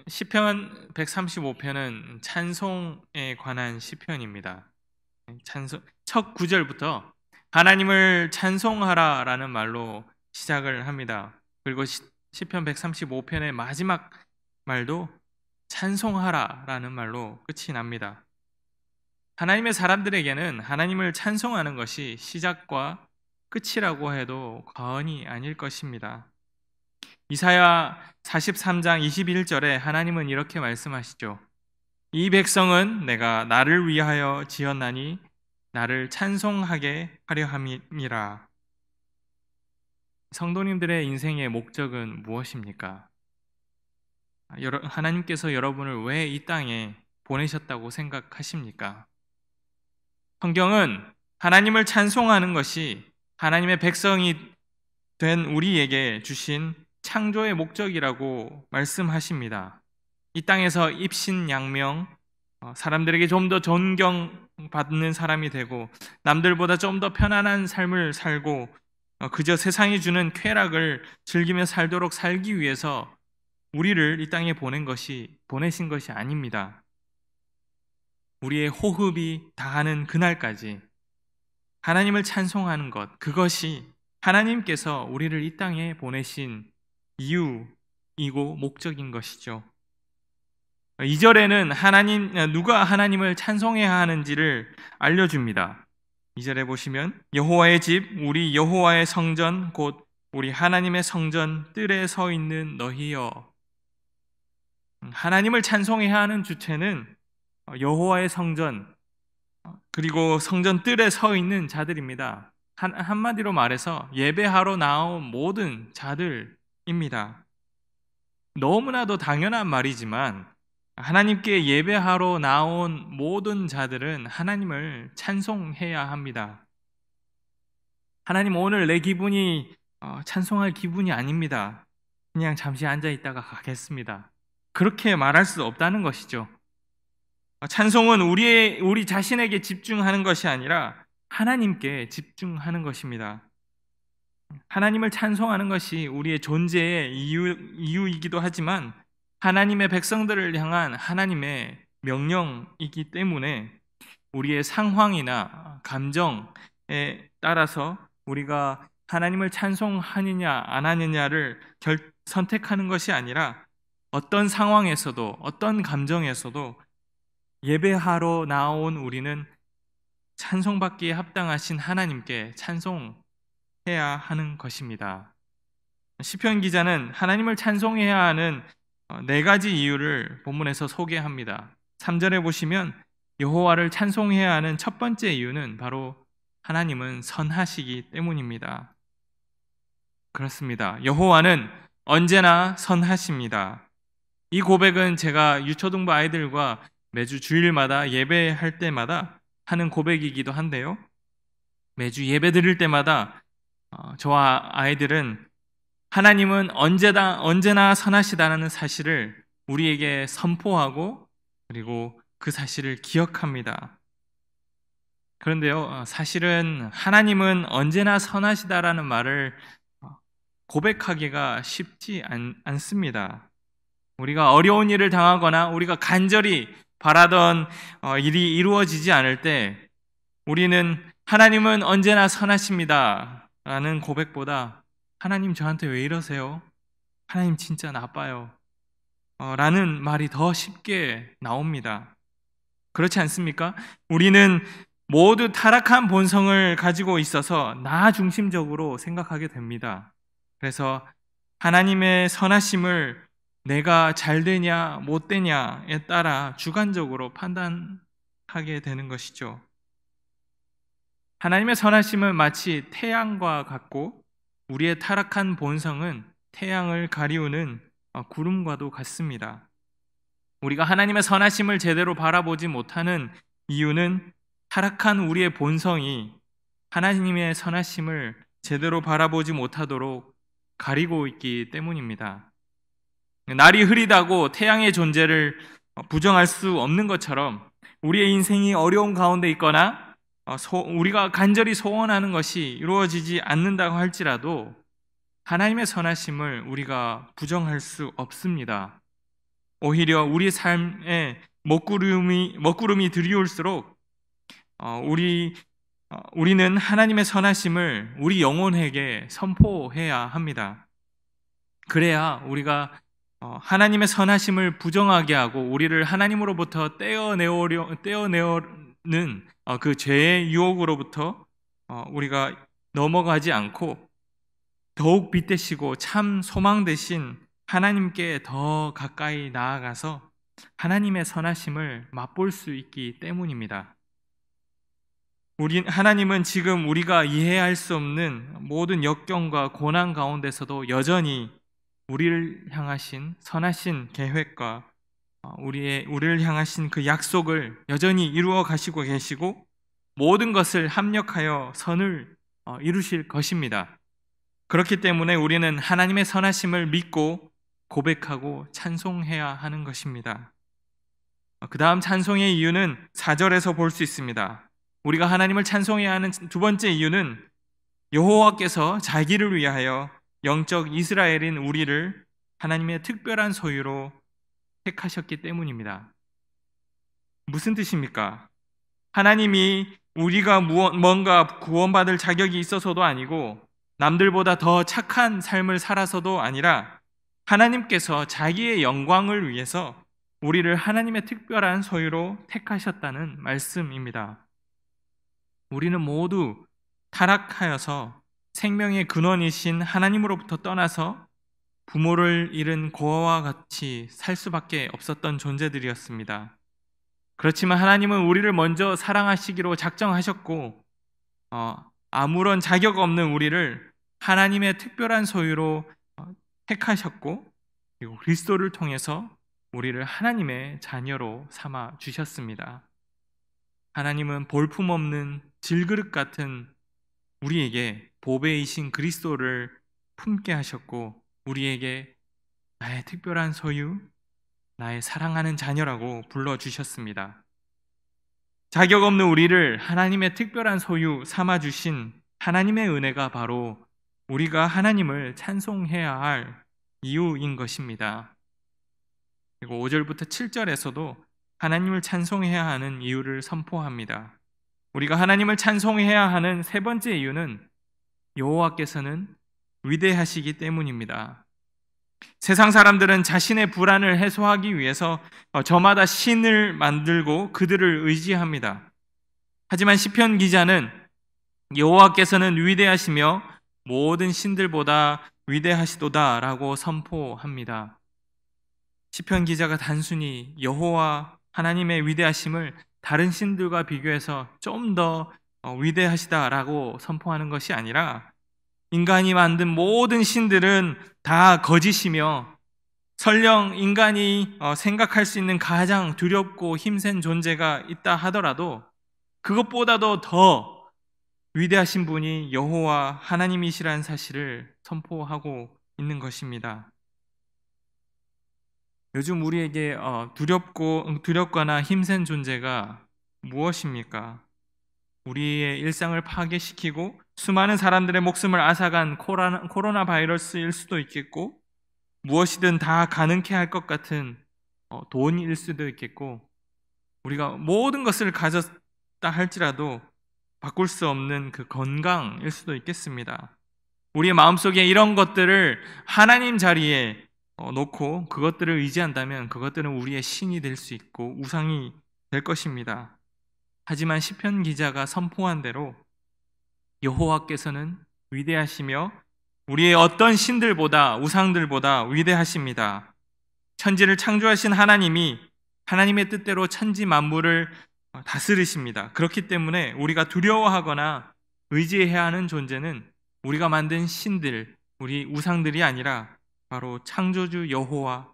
시편 135편은 찬송에 관한 시편입니다. 첫 구절부터 하나님을 찬송하라라는 말로 시작을 합니다. 그리고 시편 135편의 마지막 말도 찬송하라라는 말로 끝이 납니다. 하나님의 사람들에게는 하나님을 찬송하는 것이 시작과 끝이라고 해도 과언이 아닐 것입니다. 이사야 43장 21절에 하나님은 이렇게 말씀하시죠. 이 백성은 내가 나를 위하여 지었나니 나를 찬송하게 하려 함이니라. 성도님들의 인생의 목적은 무엇입니까? 하나님께서 여러분을 왜 이 땅에 보내셨다고 생각하십니까? 성경은 하나님을 찬송하는 것이 하나님의 백성이 된 우리에게 주신 창조의 목적이라고 말씀하십니다. 이 땅에서 입신양명, 사람들에게 좀 더 존경받는 사람이 되고 남들보다 좀 더 편안한 삶을 살고 그저 세상이 주는 쾌락을 즐기며 살도록 살기 위해서 우리를 이 땅에 보내신 것이 아닙니다. 우리의 호흡이 다하는 그날까지 하나님을 찬송하는 것, 그것이 하나님께서 우리를 이 땅에 보내신 이유이고 목적인 것이죠. 2절에는 누가 하나님을 찬송해야 하는지를 알려줍니다. 2절에 보시면 여호와의 집, 우리 여호와의 성전, 곧 우리 하나님의 성전 뜰에 서 있는 너희여. 하나님을 찬송해야 하는 주체는 여호와의 성전, 그리고 성전 뜰에 서 있는 자들입니다. 한마디로 말해서 예배하러 나온 모든 자들입니다. 너무나도 당연한 말이지만 하나님께 예배하러 나온 모든 자들은 하나님을 찬송해야 합니다. 하나님, 오늘 내 기분이 찬송할 기분이 아닙니다. 그냥 잠시 앉아 있다가 가겠습니다. 그렇게 말할 수 없다는 것이죠. 찬송은 우리 자신에게 집중하는 것이 아니라 하나님께 집중하는 것입니다. 하나님을 찬송하는 것이 우리의 존재의 이유이기도 하지만 하나님의 백성들을 향한 하나님의 명령이기 때문에 우리의 상황이나 감정에 따라서 우리가 하나님을 찬송하느냐 안 하느냐를 선택하는 것이 아니라 어떤 상황에서도 어떤 감정에서도 예배하러 나온 우리는 찬송받기에 합당하신 하나님께 찬송해야 하는 것입니다. 시편 기자는 하나님을 찬송해야 하는 4가지 이유를 본문에서 소개합니다. 3절에 보시면 여호와를 찬송해야 하는 첫 번째 이유는 바로 하나님은 선하시기 때문입니다. 그렇습니다. 여호와는 언제나 선하십니다. 이 고백은 제가 유초등부 아이들과 매주 주일마다 예배할 때마다 하는 고백이기도 한데요. 매주 예배 드릴 때마다 저와 아이들은 하나님은 언제나 선하시다는 사실을 우리에게 선포하고 그리고 그 사실을 기억합니다. 그런데요, 사실은 하나님은 언제나 선하시다라는 말을 고백하기가 쉽지 않습니다. 우리가 어려운 일을 당하거나 우리가 간절히 바라던 일이 이루어지지 않을 때 우리는 하나님은 언제나 선하십니다 라는 고백보다 하나님 저한테 왜 이러세요? 하나님 진짜 나빠요 라는 말이 더 쉽게 나옵니다. 그렇지 않습니까? 우리는 모두 타락한 본성을 가지고 있어서 나 중심적으로 생각하게 됩니다. 그래서 하나님의 선하심을 내가 잘 되냐 못 되냐에 따라 주관적으로 판단하게 되는 것이죠. 하나님의 선하심은 마치 태양과 같고 우리의 타락한 본성은 태양을 가리우는 구름과도 같습니다. 우리가 하나님의 선하심을 제대로 바라보지 못하는 이유는 타락한 우리의 본성이 하나님의 선하심을 제대로 바라보지 못하도록 가리고 있기 때문입니다. 날이 흐리다고 태양의 존재를 부정할 수 없는 것처럼 우리의 인생이 어려운 가운데 있거나 우리가 간절히 소원하는 것이 이루어지지 않는다고 할지라도 하나님의 선하심을 우리가 부정할 수 없습니다. 오히려 우리 삶에 먹구름이 드리울수록 우리는 하나님의 선하심을 우리 영혼에게 선포해야 합니다. 그래야 우리가 하나님의 선하심을 부정하게 하고 우리를 하나님으로부터 떼어내는 그 죄의 유혹으로부터 우리가 넘어가지 않고 더욱 빛되시고 참 소망 되신 하나님께 더 가까이 나아가서 하나님의 선하심을 맛볼 수 있기 때문입니다. 하나님은 지금 우리가 이해할 수 없는 모든 역경과 고난 가운데서도 여전히 우리를 향하신 선하신 계획과 우리를 향하신 그 약속을 여전히 이루어 가시고 계시고 모든 것을 합력하여 선을 이루실 것입니다. 그렇기 때문에 우리는 하나님의 선하심을 믿고 고백하고 찬송해야 하는 것입니다. 그 다음 찬송의 이유는 4절에서 볼 수 있습니다. 우리가 하나님을 찬송해야 하는 두 번째 이유는 여호와께서 자기를 위하여 영적 이스라엘인 우리를 하나님의 특별한 소유로 택하셨기 때문입니다. 무슨 뜻입니까? 하나님이 우리가 뭔가 구원받을 자격이 있어서도 아니고 남들보다 더 착한 삶을 살아서도 아니라 하나님께서 자기의 영광을 위해서 우리를 하나님의 특별한 소유로 택하셨다는 말씀입니다. 우리는 모두 타락하여서 생명의 근원이신 하나님으로부터 떠나서 부모를 잃은 고아와 같이 살 수밖에 없었던 존재들이었습니다. 그렇지만 하나님은 우리를 먼저 사랑하시기로 작정하셨고 아무런 자격 없는 우리를 하나님의 특별한 소유로 택하셨고 그리고 그리스도를 통해서 우리를 하나님의 자녀로 삼아 주셨습니다. 하나님은 볼품없는 질그릇 같은 우리에게 보배이신 그리스도를 품게 하셨고 우리에게 나의 특별한 소유, 나의 사랑하는 자녀라고 불러주셨습니다. 자격 없는 우리를 하나님의 특별한 소유 삼아주신 하나님의 은혜가 바로 우리가 하나님을 찬송해야 할 이유인 것입니다. 그리고 5절부터 7절에서도 하나님을 찬송해야 하는 이유를 선포합니다. 우리가 하나님을 찬송해야 하는 세 번째 이유는 여호와께서는 위대하시기 때문입니다. 세상 사람들은 자신의 불안을 해소하기 위해서 저마다 신을 만들고 그들을 의지합니다. 하지만 시편 기자는 여호와께서는 위대하시며 모든 신들보다 위대하시도다라고 선포합니다. 시편 기자가 단순히 여호와 하나님의 위대하심을 다른 신들과 비교해서 좀 더 위대하시다라고 선포하는 것이 아니라 인간이 만든 모든 신들은 다 거짓이며 설령 인간이 생각할 수 있는 가장 두렵고 힘센 존재가 있다 하더라도 그것보다도 더 위대하신 분이 여호와 하나님이시라는 사실을 선포하고 있는 것입니다. 요즘 우리에게 두렵거나 힘센 존재가 무엇입니까? 우리의 일상을 파괴시키고 수많은 사람들의 목숨을 앗아간 코로나 바이러스일 수도 있겠고 무엇이든 다 가능케 할 것 같은 돈일 수도 있겠고 우리가 모든 것을 가졌다 할지라도 바꿀 수 없는 그 건강일 수도 있겠습니다. 우리의 마음속에 이런 것들을 하나님 자리에 놓고 그것들을 의지한다면 그것들은 우리의 신이 될 수 있고 우상이 될 것입니다. 하지만 시편 기자가 선포한 대로 여호와께서는 위대하시며 우리의 어떤 신들보다 우상들보다 위대하십니다. 천지를 창조하신 하나님이 하나님의 뜻대로 천지 만물을 다스리십니다. 그렇기 때문에 우리가 두려워하거나 의지해야 하는 존재는 우리가 만든 신들, 우리 우상들이 아니라 바로 창조주 여호와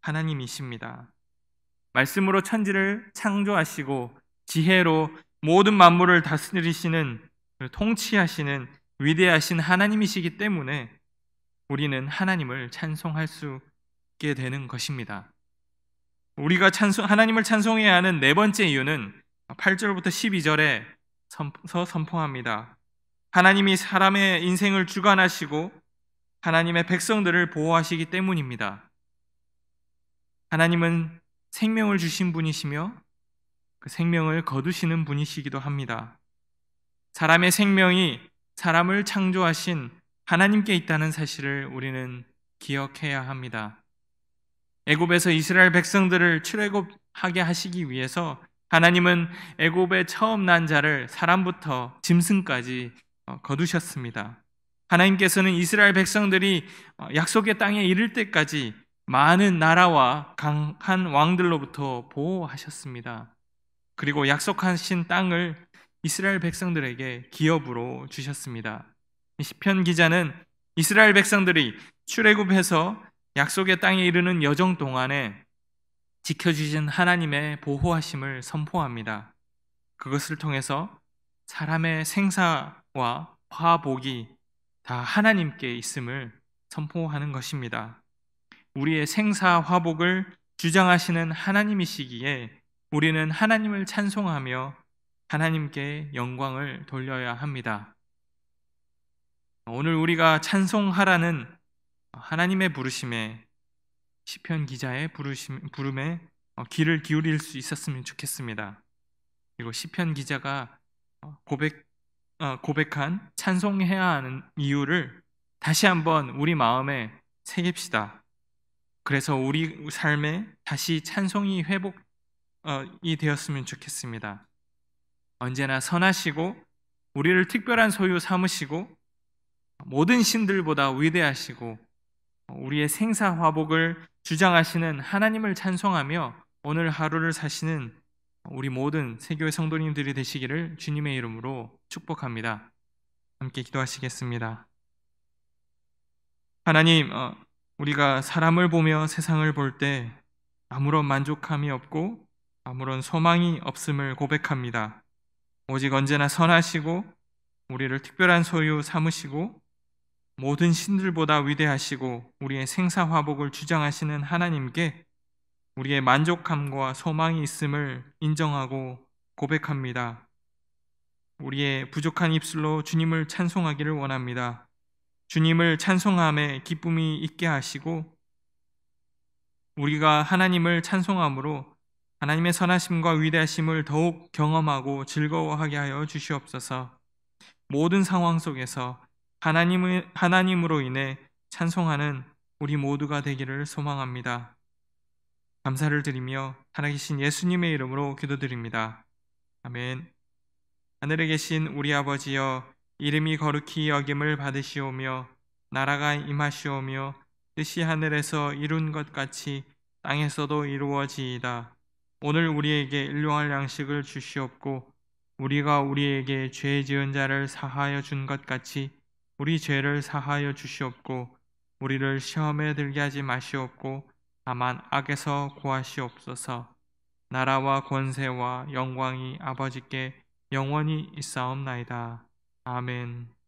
하나님이십니다. 말씀으로 천지를 창조하시고 지혜로 모든 만물을 다스리시는 통치하시는 위대하신 하나님이시기 때문에 우리는 하나님을 찬송할 수 있게 되는 것입니다. 우리가 하나님을 찬송해야 하는 네 번째 이유는 8절부터 12절에 선포합니다. 하나님이 사람의 인생을 주관하시고 하나님의 백성들을 보호하시기 때문입니다. 하나님은 생명을 주신 분이시며 그 생명을 거두시는 분이시기도 합니다. 사람의 생명이 사람을 창조하신 하나님께 있다는 사실을 우리는 기억해야 합니다. 애굽에서 이스라엘 백성들을 출애굽하게 하시기 위해서 하나님은 애굽에 처음 난 자를 사람부터 짐승까지 거두셨습니다. 하나님께서는 이스라엘 백성들이 약속의 땅에 이를 때까지 많은 나라와 강한 왕들로부터 보호하셨습니다. 그리고 약속하신 땅을 이스라엘 백성들에게 기업으로 주셨습니다. 시편 기자는 이스라엘 백성들이 출애굽해서 약속의 땅에 이르는 여정 동안에 지켜주신 하나님의 보호하심을 선포합니다. 그것을 통해서 사람의 생사와 화복이 다 하나님께 있음을 선포하는 것입니다. 우리의 생사 화복을 주장하시는 하나님이시기에 우리는 하나님을 찬송하며 하나님께 영광을 돌려야 합니다. 오늘 우리가 찬송하라는 하나님의 부르심에 시편 기자의 부름에 귀를 기울일 수 있었으면 좋겠습니다. 그리고 시편 기자가 고백한 찬송해야 하는 이유를 다시 한번 우리 마음에 새깁시다. 그래서 우리 삶에 다시 찬송이 회복이 되었으면 좋겠습니다. 언제나 선하시고 우리를 특별한 소유 삼으시고 모든 신들보다 위대하시고 우리의 생사 화복을 주장하시는 하나님을 찬송하며 오늘 하루를 사시는 우리 모든 세교회 성도님들이 되시기를 주님의 이름으로 축복합니다. 함께 기도하시겠습니다. 하나님, 우리가 사람을 보며 세상을 볼 때 아무런 만족함이 없고 아무런 소망이 없음을 고백합니다. 오직 언제나 선하시고 우리를 특별한 소유 삼으시고 모든 신들보다 위대하시고 우리의 생사화복을 주장하시는 하나님께 우리의 만족함과 소망이 있음을 인정하고 고백합니다. 우리의 부족한 입술로 주님을 찬송하기를 원합니다. 주님을 찬송함에 기쁨이 있게 하시고 우리가 하나님을 찬송함으로 하나님의 선하심과 위대하심을 더욱 경험하고 즐거워하게 하여 주시옵소서. 모든 상황 속에서 하나님으로 인해 찬송하는 우리 모두가 되기를 소망합니다. 감사를 드리며 살아계신 예수님의 이름으로 기도드립니다. 아멘. 하늘에 계신 우리 아버지여, 이름이 거룩히 여김을 받으시오며 나라가 임하시오며 뜻이 하늘에서 이룬 것 같이 땅에서도 이루어지이다. 오늘 우리에게 일용할 양식을 주시옵고 우리가 우리에게 죄 지은 자를 사하여 준 것 같이 우리 죄를 사하여 주시옵고 우리를 시험에 들게 하지 마시옵고 다만 악에서 구하시옵소서. 나라와 권세와 영광이 아버지께 영원히 있사옵나이다. 아멘.